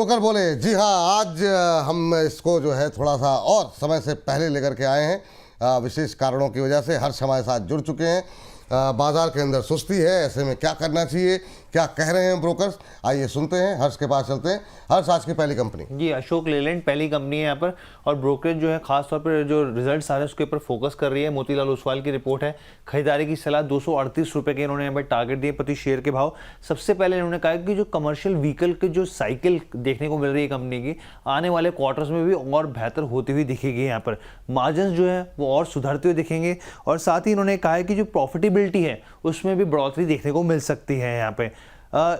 Broker बोले जी हाँ, आज हम इसको जो है थोड़ा सा और समय से पहले लेकर के आए हैं। विशेष कारणों की वजह से हर्ष हमारे साथ जुड़ चुके हैं। बाजार के अंदर सुस्ती है, ऐसे में क्या करना चाहिए, क्या कह रहे हैं ब्रोकर्स, आइए सुनते हैं। हर्ष के पास चलते हैं। हर्ष, आज की पहली कंपनी जी अशोक लेलैंड पहली कंपनी है यहाँ पर, और ब्रोकरेज जो है खास तौर पर जो रिजल्ट्स आ रहे हैं उसके ऊपर फोकस कर रही है। मोतीलाल ओसवाल की रिपोर्ट है। खरीदारी की सलाह 238 रुपये के इन्होंने यहाँ पर टारगेट दिए प्रति शेयर के भाव। सबसे पहले इन्होंने कहा कि जो कमर्शियल व्हीकल की जो साइकिल देखने को मिल रही है कंपनी की, आने वाले क्वार्टर्स में भी और बेहतर होती हुई दिखेगी। यहाँ पर मार्जिन जो है वो और सुधरते हुए दिखेंगे, और साथ ही इन्होंने कहा है कि जो प्रॉफिटेबिलिटी है उसमें भी बढ़ोतरी देखने को मिल सकती है। यहाँ पे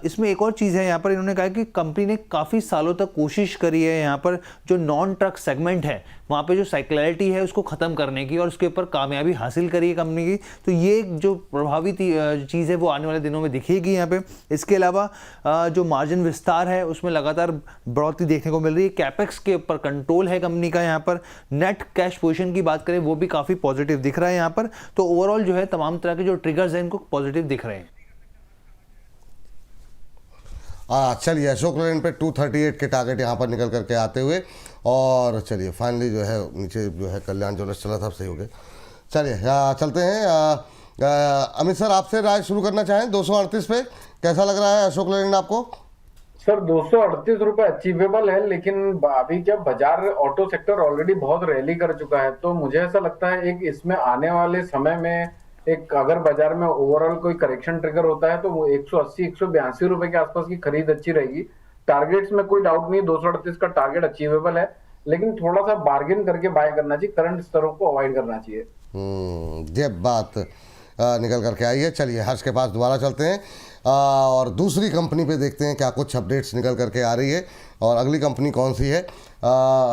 इसमें एक और चीज़ है, यहाँ पर इन्होंने कहा कि कंपनी ने काफ़ी सालों तक कोशिश करी है यहाँ पर जो नॉन ट्रक सेगमेंट है वहाँ पे जो साइक्लिटी है उसको ख़त्म करने की, और उसके ऊपर कामयाबी हासिल करी है कंपनी की। तो ये जो प्रभावी चीज़ है वो आने वाले दिनों में दिखेगी यहाँ पे। इसके अलावा जो मार्जिन विस्तार है उसमें लगातार बढ़ोतरी देखने को मिल रही है। कैपेक्स के ऊपर कंट्रोल है कंपनी का। यहाँ पर नेट कैश पोजीशन की बात करें वो भी काफ़ी पॉजिटिव दिख रहा है यहाँ पर। तो ओवरऑल जो है तमाम तरह के जो ट्रिगर्स हैं इनको पॉजिटिव दिख रहे हैं। चलिए, अशोक लेलैंड पे 238 के टारगेट यहाँ पर निकल करके आते हुए, और चलिए फाइनली जो है नीचे जो है कल्याण ज्वेलर्स चला था, सही हो गया। चलिए चलते हैं। अमित सर, आपसे राय शुरू करना चाहें 238 पे कैसा लग रहा है अशोक लेलैंड आपको? सर 238 रुपए अचीवेबल है, लेकिन अभी जब बाजार ऑटो सेक्टर ऑलरेडी बहुत रैली कर चुका है तो मुझे ऐसा लगता है एक इसमें आने वाले समय में एक अगर बाजार में ओवरऑल कोई करेक्शन ट्रिगर होता है तो वो 180-182 रुपए के आसपास की खरीद अच्छी रहेगी। टारगेट्स में कोई डाउट नहीं, 238 का टारगेट अचीवेबल है, लेकिन थोड़ा सा बार्गेन करके बाय करना चाहिए, करंट स्तरों को अवॉइड करना चाहिए। ये बात निकल करके आई है। चलिए हर्ष के पास दोबारा चलते हैं और दूसरी कंपनी पे देखते हैं क्या कुछ अपडेट्स निकल करके आ रही है, और अगली कंपनी कौन सी है।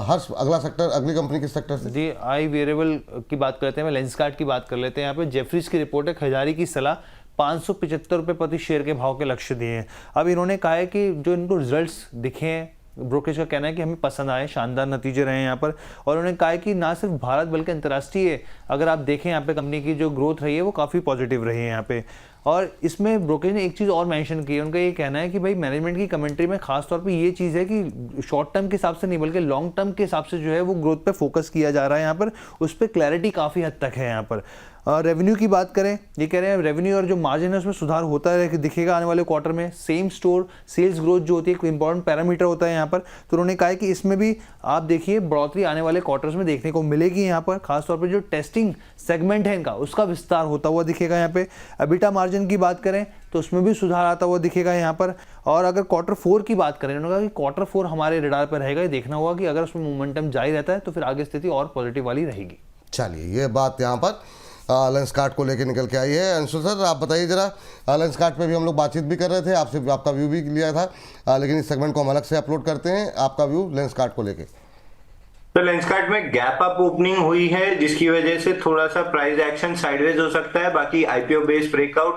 हर्ष, अगला सेक्टर, अगली कंपनी किस सेक्टर से? जी आई वेरेबल की बात करते हैं, लेंसकार्ट की बात कर लेते हैं। यहाँ पे जेफरीज की रिपोर्ट है। खरीदारी की सलाह 575 रुपये प्रति शेयर के भाव के लक्ष्य दिए हैं। अब इन्होंने कहा है कि जो इनको रिजल्ट्स दिखे हैं, ब्रोकरेज का कहना है कि हमें पसंद आए, शानदार नतीजे रहे हैं यहाँ पर। और उन्होंने कहा है कि ना सिर्फ भारत बल्कि अंतर्राष्ट्रीय अगर आप देखें यहाँ पे कंपनी की जो ग्रोथ रही है वो काफ़ी पॉजिटिव रही है यहाँ पे। और इसमें ब्रोकरेज ने एक चीज़ और मेंशन की है। उनका ये कहना है कि भाई मैनेजमेंट की कमेंट्री में खास तौर पे ये चीज़ है कि शॉर्ट टर्म के हिसाब से नहीं बल्कि लॉन्ग टर्म के हिसाब से जो है वो ग्रोथ पे फोकस किया जा रहा है यहाँ पर। उस पर क्लैरिटी काफ़ी हद तक है यहाँ पर। रेवेन्यू की बात करें, ये कह रहे हैं रेवेन्यू और जो मार्जिन है उसमें सुधार होता है दिखेगा आने वाले क्वार्टर में। सेम स्टोर सेल्स ग्रोथ जो होती है एक इंपॉर्टेंट पैरामीटर होता है यहाँ पर, तो उन्होंने कहा है कि इसमें भी आप देखिए बढ़ोतरी आने वाले क्वार्टर्स में देखने को मिलेगी यहाँ पर। खासतौर पर जो टेस्टिंग सेगमेंट है इनका उसका विस्तार होता हुआ दिखेगा यहाँ पे। एबिटा मार्जिन की बात करें तो उसमें भी सुधार आता हुआ दिखेगा यहाँ पर। और अगर क्वार्टर 4 की बात करें, उन्होंने कहा कि क्वार्टर 4 हमारे रडार पर रहेगा। ये देखना होगा कि अगर उसमें मोमेंटम जारी रहता है तो फिर आगे स्थिति और पॉजिटिव वाली रहेगी। चलिए, ये बात यहाँ पर लेंसकार्ट को लेके निकल के आई है। अंशु सर, आप बताइए जरा, लेंसकार्ट पे भी हम लोग बातचीत भी कर रहे थे आपसे, आपका व्यू भी लिया था, लेकिन इस सेगमेंट को हम अलग से अपलोड करते हैं। आपका व्यू लेंसकार्ट को लेके? तो लेंसकार्ट में गैप अप ओपनिंग हुई है जिसकी वजह से थोड़ा सा प्राइस एक्शन साइडवेज हो सकता है। बाकी आईपीओ बेस्ड ब्रेकआउट,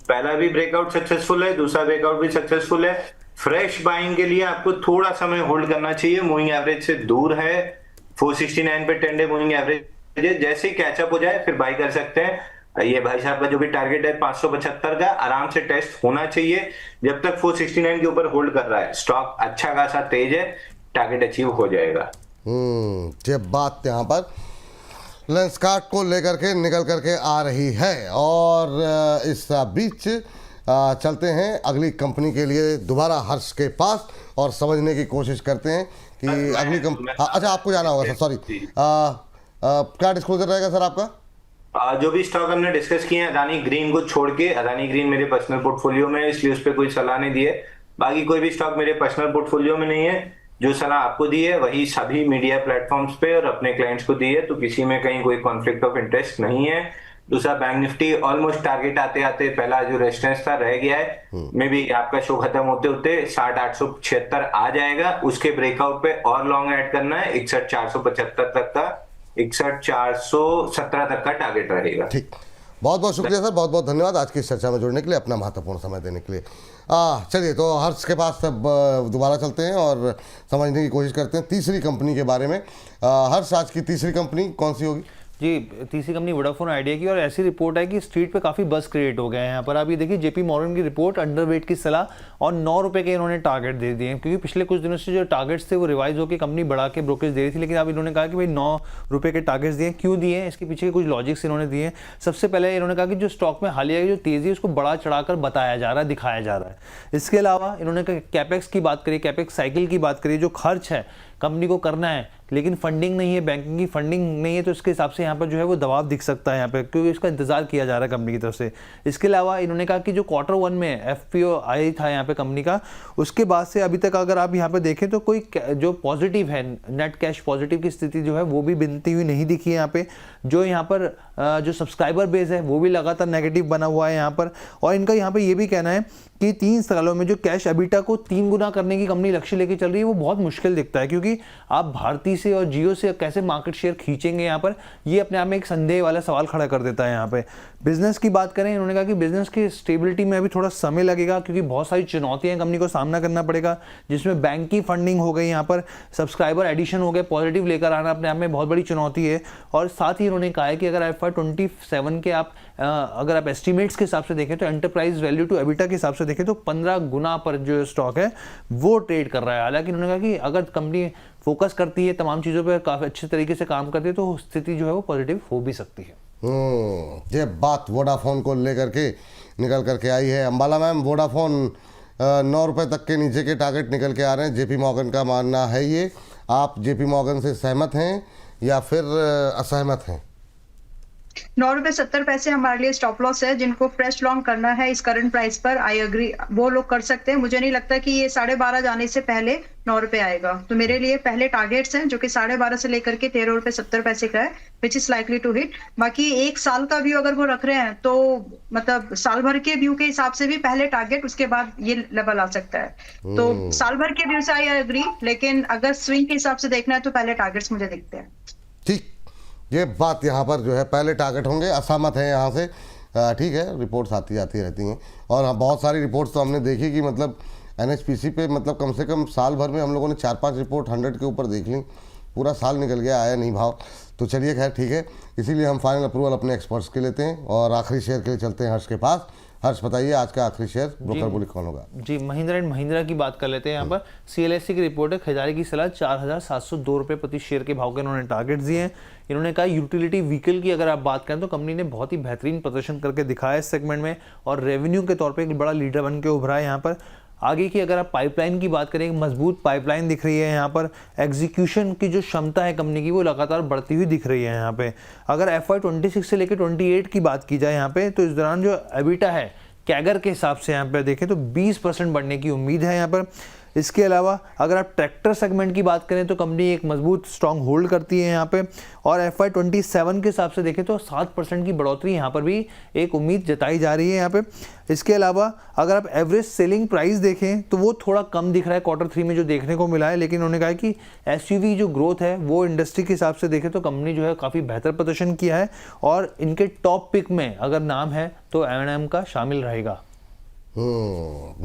पहला भी ब्रेकआउट सक्सेसफुल है, दूसरा ब्रेकआउट भी सक्सेसफुल है। फ्रेश बाइंग के लिए आपको थोड़ा समय होल्ड करना चाहिए, मूविंग एवरेज से दूर है। 469 पे 10 डे मूविंग एवरेज जैसे ही कैचअप हो जाए फिर बाई कर सकते हैं। ये भाई साहब का जो भी टारगेट है 575 का आराम से टेस्ट होना चाहिए। जब तक 469 के ऊपर होल्ड कर रहा है स्टॉक अच्छा खासा तेज है, टारगेट अचीव हो जाएगा। ये बात यहाँ पर लेंसकार्ट को लेकर के निकल करके आ रही है। और इस बीच चलते हैं अगली कंपनी के लिए दोबारा हर्ष के पास और समझने की कोशिश करते हैं कि अगली कंपनी। अच्छा, आपको जाना होगा सर, सॉरी। क्या डिस्क्लोजर रहेगा सर आपका? जो भी स्टॉक हमने डिस्कस किए हैं अदानी ग्रीन को छोड़ के, अदानी ग्रीन मेरे पर्सनल पोर्टफोलियो में है इसलिए उस पर कोई सलाह नहीं दी है। बाकी कोई भी स्टॉक मेरे पर्सनल पोर्टफोलियो में नहीं है। जो सलाह आपको दी है वही सभी मीडिया प्लेटफॉर्म्स पे और अपने क्लाइंट्स को दी है, तो किसी में कहीं कोई कॉन्फ्लिक्ट ऑफ इंटरेस्ट नहीं है। दूसरा, बैंक निफ्टी ऑलमोस्ट टारगेट आते आते पहला जो रेजिस्टेंस था रह गया है। मे बी आपका शो खत्म होते होते 60,876 आ जाएगा। उसके ब्रेकआउट पे और लॉन्ग ऐड करना है 61,475 तक का, 61,417 तक का टारगेट रहेगा। ठीक, बहुत बहुत शुक्रिया सर, बहुत बहुत धन्यवाद आज की इस चर्चा में जुड़ने के लिए, अपना महत्वपूर्ण समय देने के लिए। चलिए, तो हर्ष के पास सब दोबारा चलते हैं और समझने की कोशिश करते हैं तीसरी कंपनी के बारे में। हर्ष, आज की तीसरी कंपनी कौन सी होगी? जी, तीसरी कंपनी वोडाफोन आइडिया की, और ऐसी रिपोर्ट है कि स्ट्रीट पे काफ़ी बस क्रिएट हो गया है यहाँ पर। आप ये देखिए जेपी मॉर्गन की रिपोर्ट, अंडरवेट की सलाह और 9 रुपये के इन्होंने टारगेट दे दिए, क्योंकि पिछले कुछ दिनों से जो टारगेट्स थे वो रिवाइज होकर कंपनी बढ़ा के ब्रोकरेज दे रही थी, लेकिन अब इन्होंने कहा कि भाई 9 रुपये के टारगेट्स दिए। क्यों दिए, इसके पीछे के कुछ लॉजिक्स इन्होंने दिए हैं। सबसे पहले इन्होंने कहा कि जो स्टॉक में हालिया की जो तेज़ी है उसको बढ़ा चढ़ाकर बताया जा रहा है, दिखाया जा रहा है। इसके अलावा इन्होंने कैपेक्स की बात करी, कैपेक्स साइकिल की बात करी, जो खर्च है कंपनी को करना है लेकिन फंडिंग नहीं है, बैंकिंग की फंडिंग नहीं है, तो इसके हिसाब से यहाँ पर जो है वो दबाव दिख सकता है यहाँ पे, क्योंकि इसका इंतजार किया जा रहा है कंपनी की तरफ से। इसके अलावा इन्होंने कहा कि जो Q1 में एफपीओ आई था यहाँ पे कंपनी का, उसके बाद से अभी तक अगर आप यहाँ पे देखें तो कोई जो पॉजिटिव है, नेट कैश पॉजिटिव की स्थिति जो है वो भी बनती हुई नहीं दिखी है यहाँ पे। जो यहाँ पर जो सब्सक्राइबर बेस है वो भी लगातार नेगेटिव बना हुआ है यहाँ पर। और इनका यहाँ पे ये भी कहना है कि 3 सालों में जो कैश एबिटा को 3 गुना करने की कंपनी लक्ष्य लेके चल रही है वो बहुत मुश्किल दिखता है, क्योंकि आप भारती से और जियो से कैसे मार्केट शेयर खींचेंगे यहाँ पर, ये अपने आप में एक संदेह वाला सवाल खड़ा कर देता है यहाँ पे। बिजनेस की बात करें, इन्होंने कहा कि बिजनेस की स्टेबिलिटी में अभी थोड़ा समय लगेगा, क्योंकि बहुत सारी चुनौतियां कंपनी को सामना करना पड़ेगा, जिसमें बैंक की फंडिंग हो गई, यहाँ पर सब्सक्राइबर एडिशन हो गए, पॉजिटिव लेकर आना अपने आप में बहुत बड़ी चुनौती है। और साथ ही उन्होंने कहा है कि अगर FY27 के अगर आप एस्टिमेट्स के हिसाब से देखें तो एंटरप्राइज वैल्यू टू एबिटा के हिसाब से देखें तो 15 गुना पर जो स्टॉक है वो ट्रेड कर रहा है। हालांकि उन्होंने कहा कि अगर कंपनी फोकस करती है, तमाम चीज़ों पर काफ़ी अच्छे तरीके से काम करती है, तो स्थिति जो है वो पॉजिटिव हो भी सकती है। ये बात वोडाफोन को लेकर के निकल करके आई है। अंबाला मैम, वोडाफोन 9 रुपये तक के नीचे के टारगेट निकल के आ रहे हैं, जेपी मॉर्गन का मानना है ये। आप जेपी मॉर्गन से सहमत हैं या फिर असहमत हैं? 9.70 हमारे लिए स्टॉप लॉस है। जिनको फ्रेश लॉन्ग करना है इस करंट प्राइस पर, आई एग्री, वो लोग कर सकते हैं। मुझे नहीं लगता कि ये 12.5 जाने से पहले 9 रुपए आएगा। तो मेरे लिए पहले टारगेट्स हैं जो कि 12.5 से लेकर के 13.70 का है, which is likely to hit. बाकी 1 साल का व्यू अगर वो रख रहे हैं तो मतलब साल भर के व्यू के हिसाब से भी पहले टारगेट, उसके बाद ये लेवल आ सकता है। तो साल भर के व्यू से आई एग्री, लेकिन अगर स्विंग के हिसाब से देखना है तो पहले टारगेट्स मुझे दिखते हैं। ठीक, ये बात यहाँ पर जो है पहले टारगेट होंगे। असहमत है यहाँ से, ठीक है, रिपोर्ट्स आती रहती हैं। और बहुत सारी रिपोर्ट्स तो हमने देखी कि मतलब NHPC पे मतलब कम से कम साल भर में हम लोगों ने 4-5 रिपोर्ट 100 के ऊपर देख ली, पूरा साल निकल गया, आया नहीं भाव। तो चलिए खैर ठीक है, इसीलिए हम फाइनल अप्रूवल अपने एक्सपर्ट्स के लेते हैं और आखिरी शेयर के लिए चलते हैं हर्ष के पास। हर्ष, बताइए आज का आखिरी शेयर ब्रोकर बोली कौन होगा? जी, महिंद्रा एंड महिंद्रा की बात कर लेते हैं यहाँ पर। CLSC की रिपोर्ट है, खजारी की सलाह 4,702 रुपये प्रति शेयर के भाव के इन्होंने टारगेट दिए हैं। इन्होंने कहा यूटिलिटी व्हीकल की अगर आप बात करें तो कंपनी ने बहुत ही बेहतरीन प्रदर्शन करके दिखाया इस सेगमेंट में, और रेवेन्यू के तौर पर एक बड़ा लीडर बन के उभरा है यहाँ पर। आगे की अगर आप पाइपलाइन की बात करें, एक मजबूत पाइपलाइन दिख रही है यहाँ पर। एग्जीक्यूशन की जो क्षमता है कंपनी की वो लगातार बढ़ती हुई दिख रही है यहाँ पे। अगर FY26 से लेकर 28 की बात की जाए यहाँ पे, तो इस दौरान जो एबिटा है कैगर के हिसाब से यहाँ पे देखें तो 20% बढ़ने की उम्मीद है यहाँ पर। इसके अलावा अगर आप ट्रैक्टर सेगमेंट की बात करें तो कंपनी एक मजबूत स्ट्रॉन्ग होल्ड करती है यहाँ पे, और FY27 के हिसाब से देखें तो 7% की बढ़ोतरी यहाँ पर भी एक उम्मीद जताई जा रही है यहाँ पे। इसके अलावा अगर आप एवरेज सेलिंग प्राइस देखें तो वो थोड़ा कम दिख रहा है Q3 में जो देखने को मिला है, लेकिन उन्होंने कहा कि SUV जो ग्रोथ है वो इंडस्ट्री के हिसाब से देखें तो कंपनी जो है काफ़ी बेहतर प्रदर्शन किया है, और इनके टॉप पिक में अगर नाम है तो M&M का शामिल रहेगा।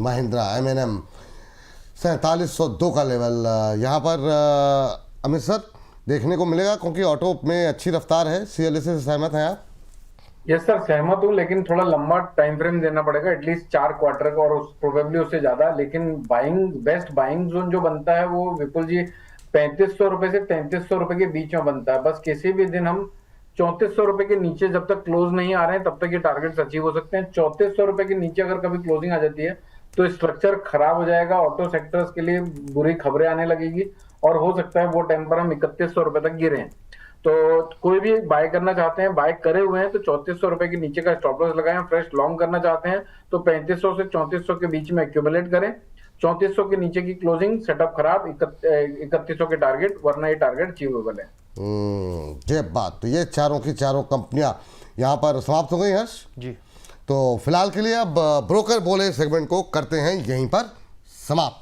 महिंद्रा M&M 4702 का लेवल यहाँ पर अमित सर देखने को मिलेगा, क्योंकि ऑटो में अच्छी रफ्तार है। CLSC से सहमत हैं आप? यस सर, सहमत हूँ, लेकिन थोड़ा लंबा टाइम फ्रेम देना पड़ेगा, एटलीस्ट 4 क्वार्टर का, और प्रोबेबली उससे ज्यादा। लेकिन बेस्ट बाइंग जोन जो बनता है वो विपुल जी 3500 रुपए से 3300 रुपए के बीच में बनता है। बस किसी भी दिन हम 3400 रुपए के नीचे जब तक क्लोज नहीं आ रहे हैं तब तक ये टारगेट्स अचीव हो सकते हैं। 3400 रुपए के नीचे अगर कभी क्लोजिंग आ जाती है तो स्ट्रक्चर खराब हो जाएगा, ऑटो सेक्टर्स के लिए बुरी खबरें आने लगेगी, और हो सकता है वो टाइम पर हम 3100 रुपए तक गिरे। तो कोई भी बाय करना चाहते हैं, बाय करे हुए हैं तो 3400 रुपए के नीचे का स्टॉप लॉस लगाएं। फ्रेश लॉन्ग करना चाहते हैं तो 3500 से 3400 के बीच में एक्यूमुलेट करें। 3400 के नीचे की क्लोजिंग सेटअप खराब, 3100 के टारगेट, वरना ये टारगेट अचीवेबल है। ये बात तो ये चारों की चारों कंपनियां यहाँ पर समाप्त हो गई हर्ष जी। तो फिलहाल के लिए अब ब्रोकर बोले सेगमेंट को करते हैं यहीं पर समाप्त।